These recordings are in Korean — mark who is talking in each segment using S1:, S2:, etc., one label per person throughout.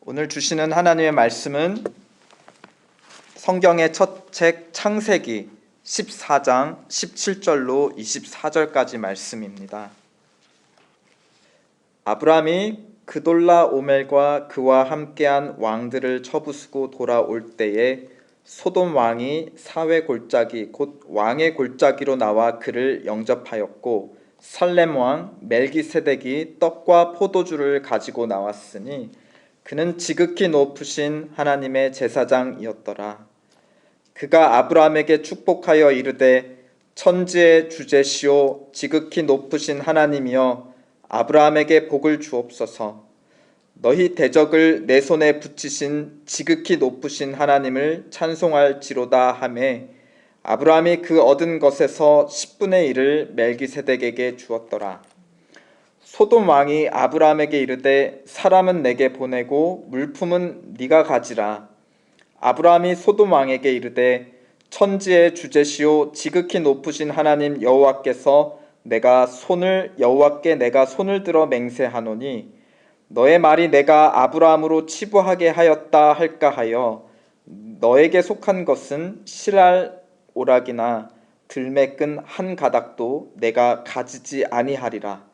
S1: 오늘 주시는 하나님의 말씀은 성경의 첫 책 창세기 14장 17절로 24절까지 말씀입니다. 아브라함이 그돌라오멜과 그와 함께한 왕들을 쳐부수고 돌아올 때에 소돔 왕이 사회 골짜기 곧 왕의 골짜기로 나와 그를 영접하였고 살렘 왕 멜기세덱이 떡과 포도주를 가지고 나왔으니 그는 지극히 높으신 하나님의 제사장이었더라. 그가 아브라함에게 축복하여 이르되 천지의 주제시오 지극히 높으신 하나님이여 아브라함에게 복을 주옵소서. 너희 대적을 내 손에 붙이신 지극히 높으신 하나님을 찬송할지로다 하매 아브라함이 그 얻은 것에서 10분의 1을 멜기세덱에게 주었더라. 소돔 왕이 아브라함에게 이르되 사람은 내게 보내고 물품은 네가 가지라. 아브라함이 소돔 왕에게 이르되 천지의 주제시오 지극히 높으신 하나님 여호와께서 여호와께 내가 손을 들어 맹세하노니 너의 말이 내가 아브라함으로 치부하게 하였다 할까 하여 너에게 속한 것은 실알 오락이나 들매끈 한 가닥도 내가 가지지 아니하리라.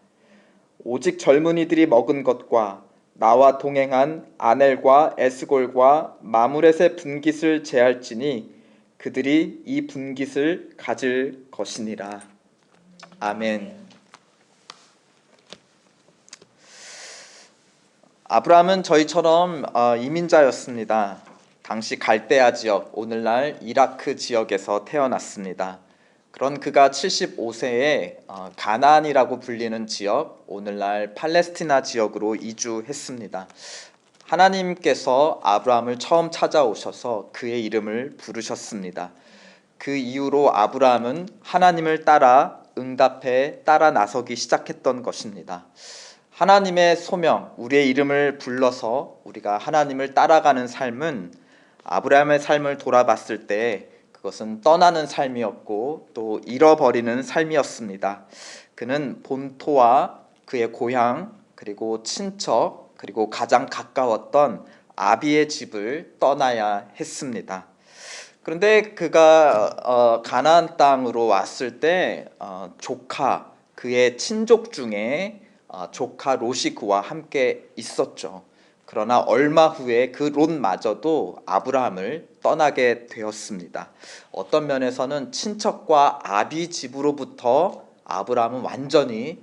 S1: 오직 젊은이들이 먹은 것과 나와 동행한 아넬과 에스골과 마므렛의 분깃을 제할지니 그들이 이 분깃을 가질 것이니라. 아멘. 아브라함은 저희처럼 이민자였습니다. 당시 갈대아 지역, 오늘날 이라크 지역에서 태어났습니다. 그런 그가 75세에 가나안이라고 불리는 지역, 오늘날 팔레스티나 지역으로 이주했습니다. 하나님께서 아브라함을 처음 찾아오셔서 그의 이름을 부르셨습니다. 그 이후로 아브라함은 하나님을 따라 응답해 따라 나서기 시작했던 것입니다. 하나님의 소명, 우리의 이름을 불러서 우리가 하나님을 따라가는 삶은 아브라함의 삶을 돌아봤을 때 그것은 떠나는 삶이었고 또 잃어버리는 삶이었습니다. 그는 본토와 그의 고향 그리고 친척 그리고 가장 가까웠던 아비의 집을 떠나야 했습니다. 그런데 그가 가나안 땅으로 왔을 때 조카, 그의 친족 중에 조카 롯이 그와 함께 있었죠. 그러나 얼마 후에 그 롯마저도 아브라함을 떠나게 되었습니다. 어떤 면에서는 친척과 아비 집으로부터 아브라함은 완전히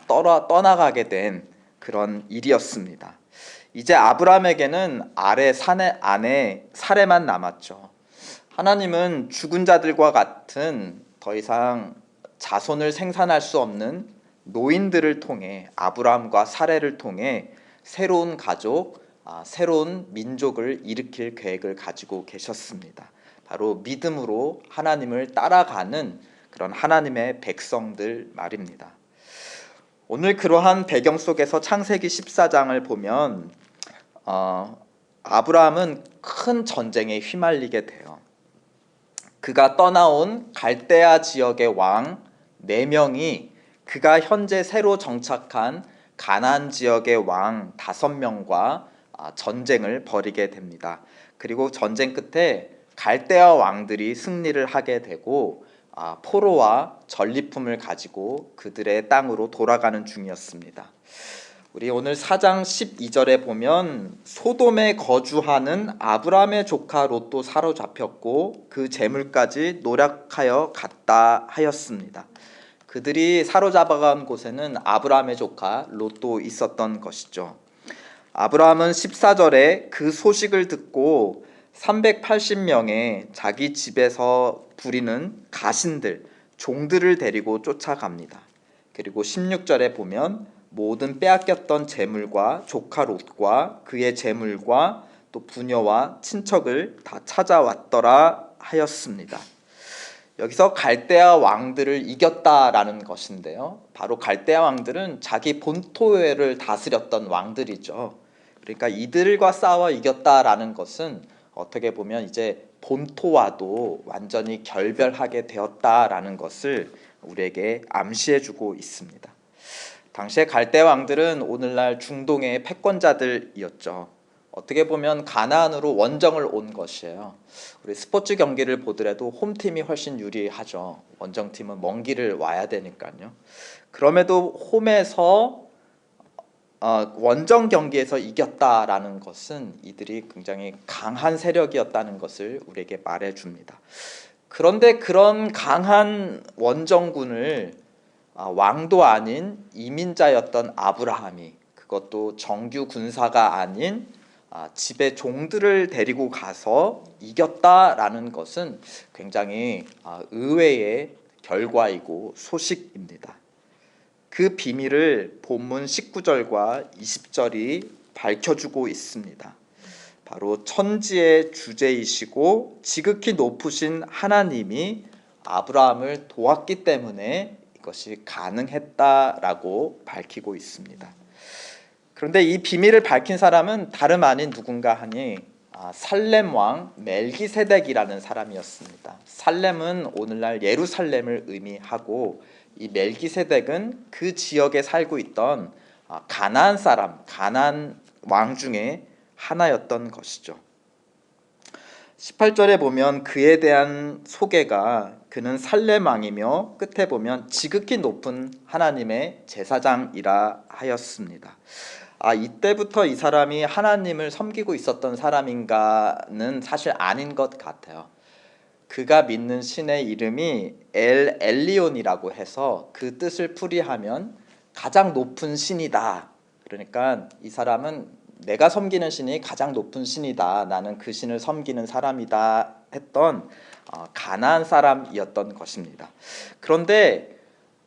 S1: 떠나가게 된 그런 일이었습니다. 이제 아브라함에게는 아래 산의 안에 사례만 남았죠. 하나님은 죽은 자들과 같은 더 이상 자손을 생산할 수 없는 노인들을 통해 아브라함과 사례를 통해 새로운 가족, 새로운 민족을 일으킬 계획을 가지고 계셨습니다. 바로 믿음으로 하나님을 따라가는 그런 하나님의 백성들 말입니다. 오늘 그러한 배경 속에서 창세기 14장을 보면 아브라함은 큰 전쟁에 휘말리게 돼요. 그가 떠나온 갈대아 지역의 왕 4명이 그가 현재 새로 정착한 가나안 지역의 왕 5명과 전쟁을 벌이게 됩니다. 그리고 전쟁 끝에 갈대아 왕들이 승리를 하게 되고 포로와 전리품을 가지고 그들의 땅으로 돌아가는 중이었습니다. 우리 오늘 4장 12절에 보면 소돔에 거주하는 아브라함의 조카 롯도 사로잡혔고 그 재물까지 노력하여 갔다 하였습니다. 그들이 사로잡아간 곳에는 아브라함의 조카 롯도 있었던 것이죠. 아브라함은 14절에 그 소식을 듣고 380명의 자기 집에서 부리는 가신들, 종들을 데리고 쫓아갑니다. 그리고 16절에 보면 모든 빼앗겼던 재물과 조카 롯과 그의 재물과 또 부녀와 친척을 다 찾아왔더라 하였습니다. 여기서 갈대아 왕들을 이겼다라는 것인데요. 바로 갈대아 왕들은 자기 본토를 다스렸던 왕들이죠. 그러니까 이들과 싸워 이겼다라는 것은 어떻게 보면 이제 본토와도 완전히 결별하게 되었다라는 것을 우리에게 암시해주고 있습니다. 당시에 갈대 왕들은 오늘날 중동의 패권자들이었죠. 어떻게 보면 가나안으로 원정을 온 것이에요. 우리 스포츠 경기를 보더라도 홈팀이 훨씬 유리하죠. 원정팀은 먼 길을 와야 되니까요. 그럼에도 홈에서 원정 경기에서 이겼다라는 것은 이들이 굉장히 강한 세력이었다는 것을 우리에게 말해줍니다. 그런데 그런 강한 원정군을 왕도 아닌 이민자였던 아브라함이, 그것도 정규 군사가 아닌 집의 종들을 데리고 가서 이겼다라는 것은 굉장히 의외의 결과이고 소식입니다. 그 비밀을 본문 19절과 20절이 밝혀주고 있습니다. 바로 천지의 주제이시고 지극히 높으신 하나님이 아브라함을 도왔기 때문에 이것이 가능했다라고 밝히고 있습니다. 그런데 이 비밀을 밝힌 사람은 다름 아닌 누군가 하니 살렘 왕 멜기세덱이라는 사람이었습니다. 살렘은 오늘날 예루살렘을 의미하고, 이 멜기세덱은 그 지역에 살고 있던 가나안 사람, 가나안 왕 중에 하나였던 것이죠. 18절에 보면 그에 대한 소개가 그는 살렘 왕이며 끝에 보면 지극히 높은 하나님의 제사장이라 하였습니다. 이때부터 이 사람이 하나님을 섬기고 있었던 사람인가는 사실 아닌 것 같아요. 그가 믿는 신의 이름이 엘 엘리온이라고 해서 그 뜻을 풀이하면 가장 높은 신이다. 그러니까 이 사람은 내가 섬기는 신이 가장 높은 신이다, 나는 그 신을 섬기는 사람이다 했던 가나안 사람이었던 것입니다. 그런데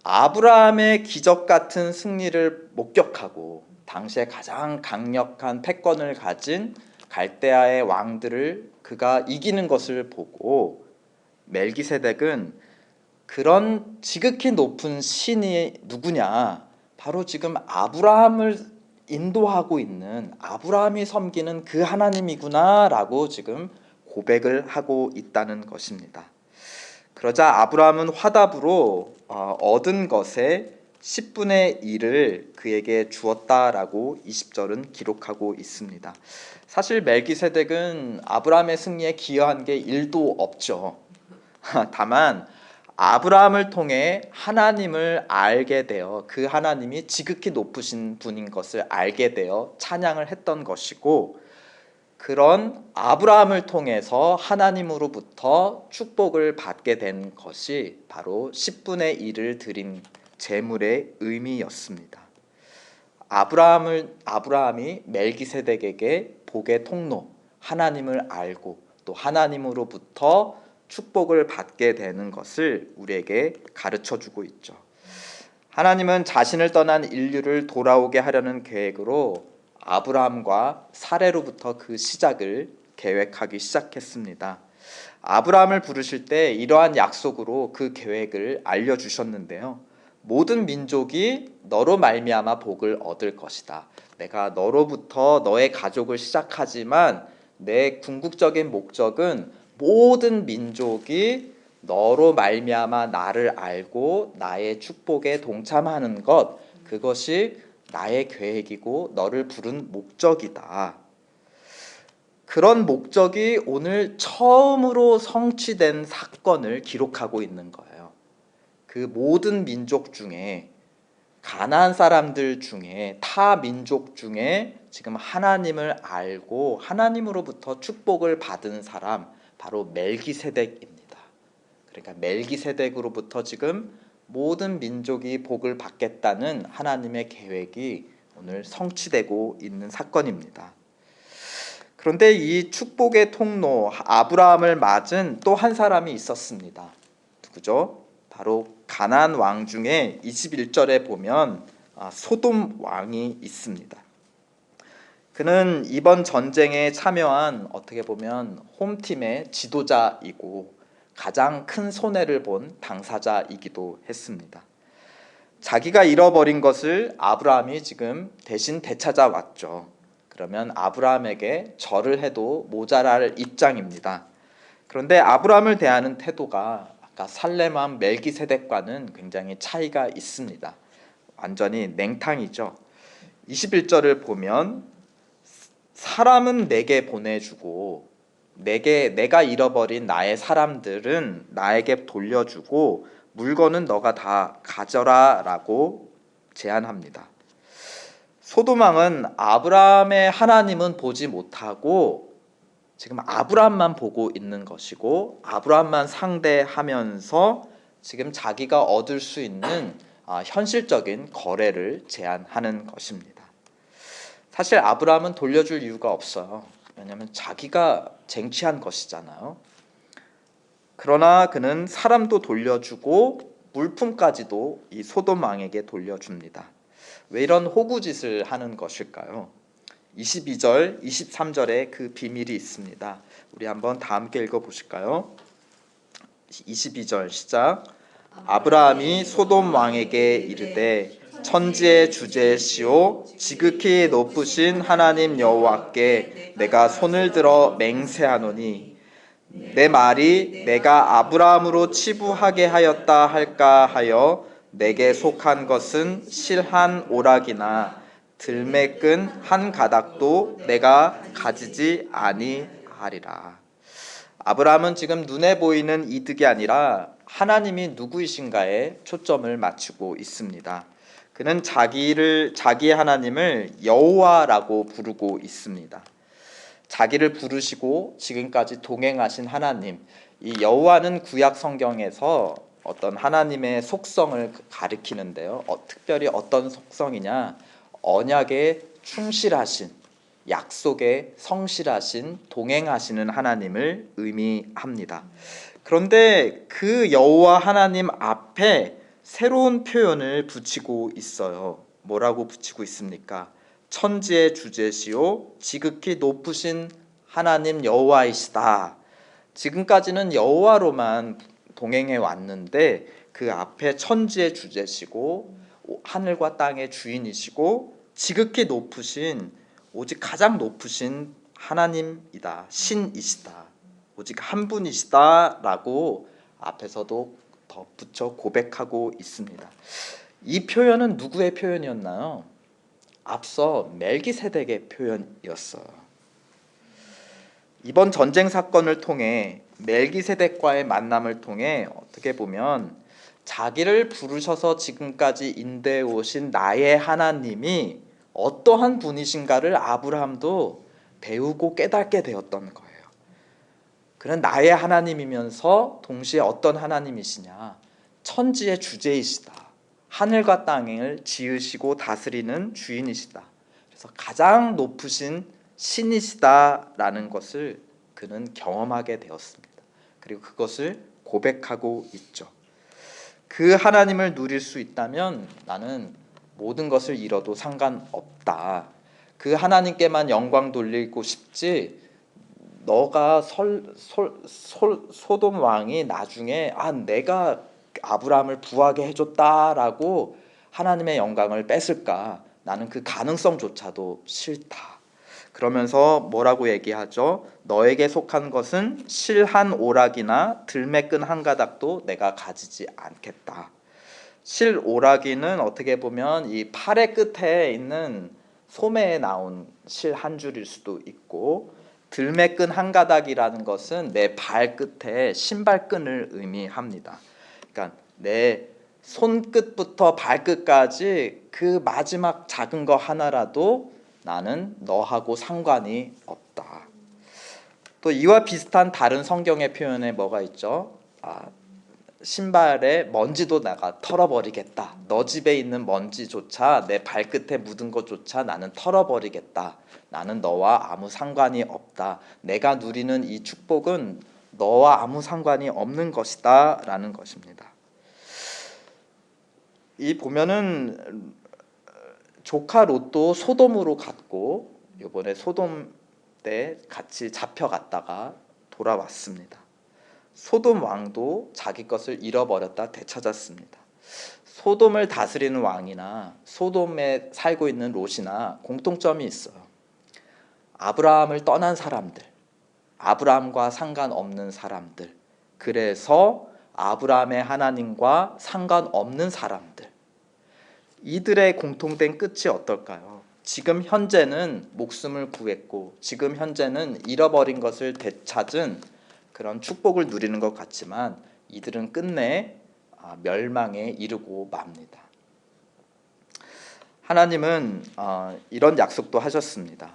S1: 아브라함의 기적 같은 승리를 목격하고 당시에 가장 강력한 패권을 가진 갈대아의 왕들을 그가 이기는 것을 보고 멜기세덱은 그런 지극히 높은 신이 누구냐, 바로 지금 아브라함을 인도하고 있는, 아브라함이 섬기는 그 하나님이구나 라고 지금 고백을 하고 있다는 것입니다. 그러자 아브라함은 화답으로 얻은 것의 10분의 1을 그에게 주었다라고 20절은 기록하고 있습니다. 사실 멜기세덱은 아브라함의 승리에 기여한 게 1도 없죠. 다만 아브라함을 통해 하나님을 알게 되어, 그 하나님이 지극히 높으신 분인 것을 알게 되어 찬양을 했던 것이고, 그런 아브라함을 통해서 하나님으로부터 축복을 받게 된 것이 바로 10분의 1을 드린 제물의 의미였습니다. 아브라함이 멜기세덱에게 복의 통로, 하나님을 알고 또 하나님으로부터 축복을 받게 되는 것을 우리에게 가르쳐주고 있죠. 하나님은 자신을 떠난 인류를 돌아오게 하려는 계획으로 아브라함과 사레로부터 그 시작을 계획하기 시작했습니다. 아브라함을 부르실 때 이러한 약속으로 그 계획을 알려주셨는데요. 모든 민족이 너로 말미암아 복을 얻을 것이다. 내가 너로부터 너의 가족을 시작하지만 내 궁극적인 목적은 모든 민족이 너로 말미암아 나를 알고 나의 축복에 동참하는 것, 그것이 나의 계획이고 너를 부른 목적이다. 그런 목적이 오늘 처음으로 성취된 사건을 기록하고 있는 거예요. 그 모든 민족 중에, 가나안 사람들 중에, 타 민족 중에 지금 하나님을 알고 하나님으로부터 축복을 받은 사람, 바로 멜기세덱입니다. 그러니까 멜기세덱으로부터 지금 모든 민족이 복을 받겠다는 하나님의 계획이 오늘 성취되고 있는 사건입니다. 그런데 이 축복의 통로 아브라함을 맞은 또 한 사람이 있었습니다. 누구죠? 바로 가나안 왕 중에 21절에 보면 소돔 왕이 있습니다. 그는 이번 전쟁에 참여한, 어떻게 보면 홈팀의 지도자이고 가장 큰 손해를 본 당사자이기도 했습니다. 자기가 잃어버린 것을 아브라함이 지금 대신 되찾아왔죠. 그러면 아브라함에게 절을 해도 모자랄 입장입니다. 그런데 아브라함을 대하는 태도가 아까 살렘 왕 멜기세덱과는 굉장히 차이가 있습니다. 완전히 냉탕이죠. 21절을 보면 사람은 내게 보내주고 내가 잃어버린 나의 사람들은 나에게 돌려주고 물건은 너가 다 가져라 라고 제안합니다. 소돔왕은 아브라함의 하나님은 보지 못하고 지금 아브라함만 보고 있는 것이고 아브라함만 상대하면서 지금 자기가 얻을 수 있는 현실적인 거래를 제안하는 것입니다. 사실 아브라함은 돌려줄 이유가 없어요. 왜냐하면 자기가 쟁취한 것이잖아요. 그러나 그는 사람도 돌려주고 물품까지도 이 소돔 왕에게 돌려줍니다. 왜 이런 호구짓을 하는 것일까요? 22절, 23절에 그 비밀이 있습니다. 우리 한번 다 함께 읽어보실까요? 22절 시작. 아브라함이 소돔 왕에게 이르되 천지의 주제시오 지극히 높으신 하나님 여호와께 내가 손을 들어 맹세하노니 내 말이 내가 아브라함으로 치부하게 하였다 할까 하여 내게 속한 것은 실 한 오락이나 들매 끈 한 가닥도 내가 가지지 아니하리라. 아브라함은 지금 눈에 보이는 이득이 아니라 하나님이 누구이신가에 초점을 맞추고 있습니다. 그는 자기의 하나님을 여호와라고 부르고 있습니다. 자기를 부르시고 지금까지 동행하신 하나님, 이 여호와는 구약 성경에서 어떤 하나님의 속성을 가리키는데요. 특별히 어떤 속성이냐? 언약에 충실하신, 약속에 성실하신, 동행하시는 하나님을 의미합니다. 그런데 그 여호와 하나님 앞에 새로운 표현을 붙이고 있어요. 뭐라고 붙이고 있습니까? 천지의 주제시오 지극히 높으신 하나님 여호와이시다. 지금까지는 여호와로만 동행해 왔는데 그 앞에 천지의 주제시고 하늘과 땅의 주인이시고 지극히 높으신 오직 가장 높으신 하나님이다. 신이시다. 오직 한 분이시다 라고 앞에서도 덧붙여 고백하고 있습니다. 이 표현은 누구의 표현이었나요? 앞서 멜기세덱의 표현이었어요. 이번 전쟁 사건을 통해 멜기세덱과의 만남을 통해 어떻게 보면 자기를 부르셔서 지금까지 인도해 오신 나의 하나님이 어떠한 분이신가를 아브라함도 배우고 깨닫게 되었던 거예요. 그는 나의 하나님이면서 동시에 어떤 하나님이시냐? 천지의 주제이시다. 하늘과 땅을 지으시고 다스리는 주인이시다. 그래서 가장 높으신 신이시다라는 것을 그는 경험하게 되었습니다. 그리고 그것을 고백하고 있죠. 그 하나님을 누릴 수 있다면 나는 모든 것을 잃어도 상관없다. 그 하나님께만 영광 돌리고 싶지 너가 소돔 왕이 나중에 내가 아브라함을 부하게 해줬다라고 하나님의 영광을 뺏을까? 나는 그 가능성조차도 싫다. 그러면서 뭐라고 얘기하죠? 너에게 속한 것은 실 한 오락이나 들매 끈 한 가닥도 내가 가지지 않겠다. 실 오락이는 어떻게 보면 이 팔의 끝에 있는 소매에 나온 실 한 줄일 수도 있고 들매 끈 한 가닥이라는 것은 내 발끝에 신발끈을 의미합니다. 그러니까 내 손끝부터 발끝까지 그 마지막 작은 거 하나라도 나는 너하고 상관이 없다. 또 이와 비슷한 다른 성경의 표현에 뭐가 있죠? 신발에 먼지도 내가 털어버리겠다. 너 집에 있는 먼지조차 내 발끝에 묻은 것조차 나는 털어버리겠다. 나는 너와 아무 상관이 없다. 내가 누리는 이 축복은 너와 아무 상관이 없는 것이다 라는 것입니다. 이 보면은 조카 롯도 소돔으로 갔고 이번에 소돔 때 같이 잡혀갔다가 돌아왔습니다. 소돔 왕도 자기 것을 잃어버렸다 되찾았습니다. 소돔을 다스리는 왕이나 소돔에 살고 있는 롯이나 공통점이 있어요. 아브라함을 떠난 사람들, 아브라함과 상관없는 사람들, 그래서 아브라함의 하나님과 상관없는 사람들, 이들의 공통된 끝이 어떨까요? 지금 현재는 목숨을 구했고 지금 현재는 잃어버린 것을 되찾은 그런 축복을 누리는 것 같지만 이들은 끝내 멸망에 이르고 맙니다. 하나님은 이런 약속도 하셨습니다.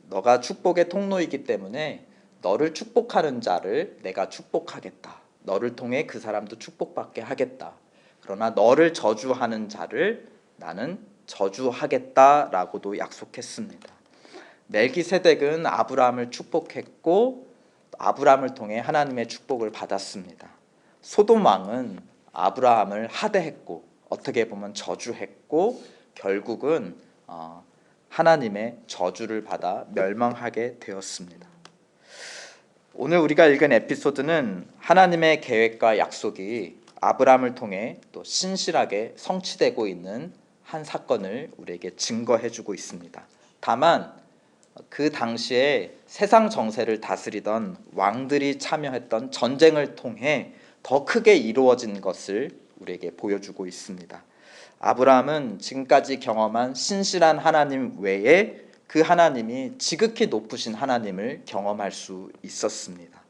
S1: 너가 축복의 통로이기 때문에 너를 축복하는 자를 내가 축복하겠다. 너를 통해 그 사람도 축복받게 하겠다. 그러나 너를 저주하는 자를 나는 저주하겠다라고도 약속했습니다. 멜기세덱은 아브라함을 축복했고 아브라함을 통해 하나님의 축복을 받았습니다. 소돔 왕은 아브라함을 하대했고 어떻게 보면 저주했고 결국은 하나님의 저주를 받아 멸망하게 되었습니다. 오늘 우리가 읽은 에피소드는 하나님의 계획과 약속이 아브라함을 통해 또 신실하게 성취되고 있는 한 사건을 우리에게 증거해주고 있습니다. 다만 그 당시에 세상 정세를 다스리던 왕들이 참여했던 전쟁을 통해 더 크게 이루어진 것을 우리에게 보여주고 있습니다. 아브라함은 지금까지 경험한 신실한 하나님 외에 그 하나님이 지극히 높으신 하나님을 경험할 수 있었습니다.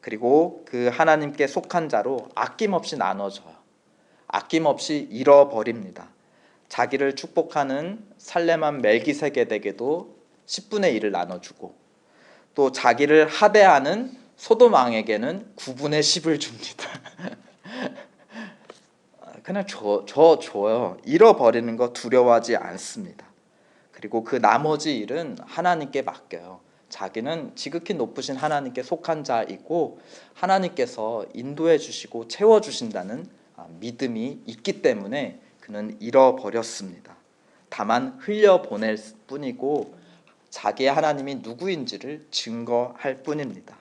S1: 그리고 그 하나님께 속한 자로 아낌없이 나눠져요. 아낌없이 잃어버립니다. 자기를 축복하는 살레만 멜기세덱에게도 10분의 1을 나눠주고 또 자기를 하대하는 소돔 왕에게는 9분의 10을 줍니다. 그냥 줘요. 잃어버리는 거 두려워하지 않습니다. 그리고 그 나머지 일은 하나님께 맡겨요. 자기는 지극히 높으신 하나님께 속한 자이고 하나님께서 인도해 주시고 채워 주신다는 믿음이 있기 때문에 그는 잃어버렸습니다. 다만 흘려보낼 뿐이고 자기의 하나님이 누구인지를 증거할 뿐입니다.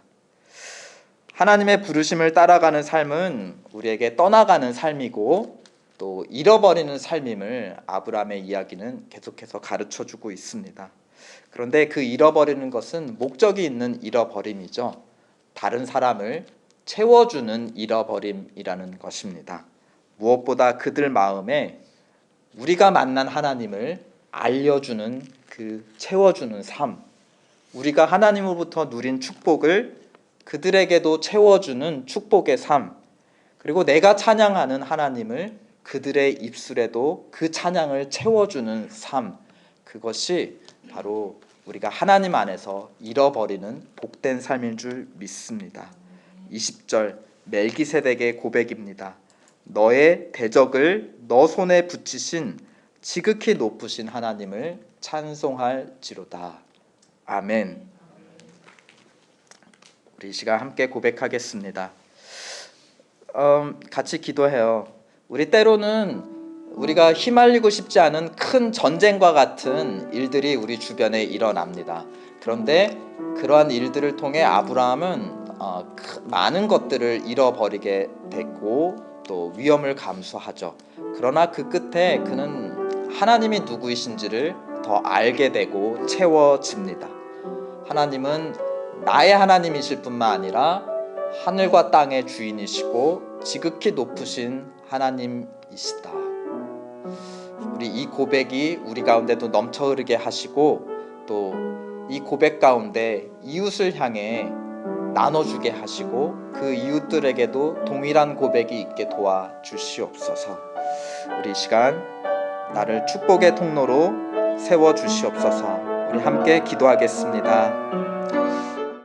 S1: 하나님의 부르심을 따라가는 삶은 우리에게 떠나가는 삶이고 또 잃어버리는 삶임을 아브라함의 이야기는 계속해서 가르쳐주고 있습니다. 그런데 그 잃어버리는 것은 목적이 있는 잃어버림이죠. 다른 사람을 채워주는 잃어버림이라는 것입니다. 무엇보다 그들 마음에 우리가 만난 하나님을 알려주는 그 채워주는 삶, 우리가 하나님으로부터 누린 축복을 그들에게도 채워주는 축복의 삶, 그리고 내가 찬양하는 하나님을 그들의 입술에도 그 찬양을 채워주는 삶, 그것이 바로 우리가 하나님 안에서 잃어버리는 복된 삶인 줄 믿습니다. 20절 멜기세덱의 고백입니다. 너의 대적을 너 손에 붙이신 지극히 높으신 하나님을 찬송할지로다. 아멘. 우리 이 시간 함께 고백하겠습니다. 같이 기도해요. 우리 때로는 우리가 휘말리고 싶지 않은 큰 전쟁과 같은 일들이 우리 주변에 일어납니다. 그런데 그러한 일들을 통해 아브라함은 많은 것들을 잃어버리게 됐고 또 위험을 감수하죠. 그러나 그 끝에 그는 하나님이 누구이신지를 더 알게 되고 채워집니다. 하나님은 나의 하나님이실 뿐만 아니라 하늘과 땅의 주인이시고 지극히 높으신 하나님이시다. 우리 이 고백이 우리 가운데도 넘쳐 흐르게 하시고 또 이 고백 가운데 이웃을 향해 나눠주게 하시고 그 이웃들에게도 동일한 고백이 있게 도와주시옵소서. 우리 이 시간 나를 축복의 통로로 세워주시옵소서. 우리 함께 기도하겠습니다.